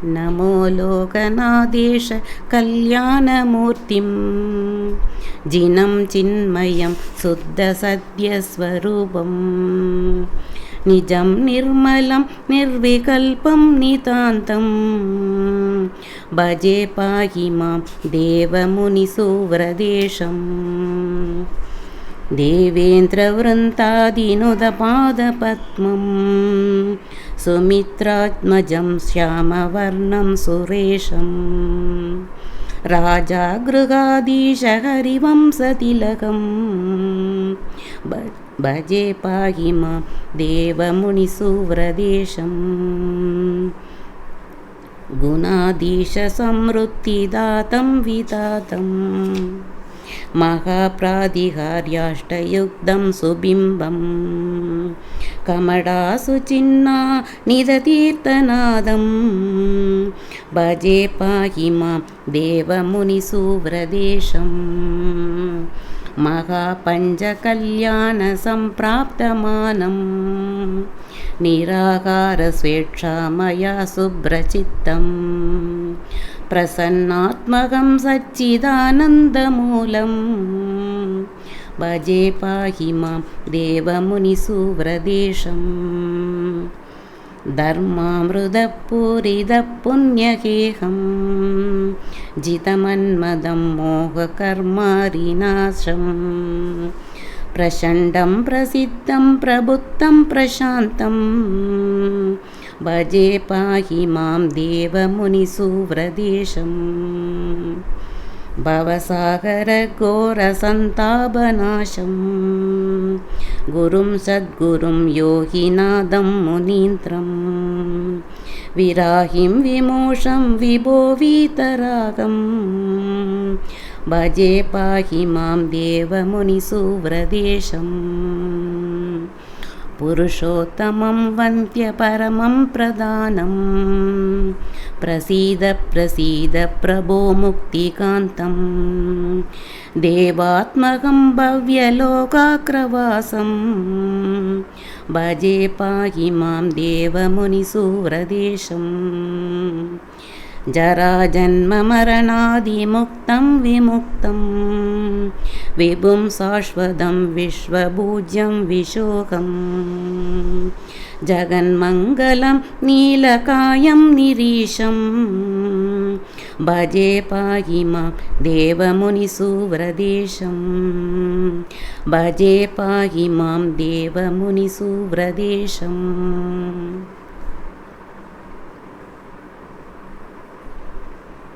नमो लोकनाथेश कल्याणमूर्तिं जिनं चिन्मयं शुद्धसत्यस्वरूपं निजं निर्मलं निर्विकल्पं नितान्तं भजे पाहि मां देवमुनिसुव्रदेशम् देवेन्द्रवृन्तादिनुतपादपद्मं सुमित्रात्मजं श्यामवर्णं सुरेशं राजागृहाधीश हरिवंशतिलकं भजे पाहि मां देवमुनिसुव्रदेशम् गुणाधीश समृद्धिदातं विदातं महाप्रादिहार्याष्टयुक्तं सुबिम्बं कमडासुचिन्ना निदतीर्थनादं भजे पाहि मां देवमुनिसुव्रदेशम् महापञ्चकल्याणसम्प्राप्तमानं निराकारस्वेच्छामया शुभ्रचित्तं प्रसन्नात्मकं सच्चिदानन्दमूलं भजे पाहि मां देवमुनिसुव्रदेशम् धर्मामृतपूरितपुण्यगेहं जितमन्मदं मोहकर्मारिनाशं प्रचण्डं प्रसिद्धं प्रबुद्धं प्रशान्तं भजे पाहि मां देवमुनिसुव्रदेशम् भवसागरघोरसन्तापनाशं गुरुं सद्गुरुं योगिनाथं मुनीन्द्रं विराहिं विमोषं विभो वीतरागं भजे पाहि मां देवमुनिसुव्रदेशम् पुरुषोत्तमं वन्द्यपरमं प्रधानं प्रसीद प्रसीद प्रभो मुक्तिकान्तं देवात्मकं भव्यलोकाग्रवासं भजे पाहि मां देवमुनिसुव्रदेशम् जराजन्ममरणादिमुक्तं विमुक्तं विभुं शाश्वतं विश्वपूज्यं विशोकं जगन्मङ्गलं नीलकायं निरीशं भजे पाहि मां देवमुनिसुव्रदेशम् भजे पाहि मां देवमुनिसुव्रदेशम्।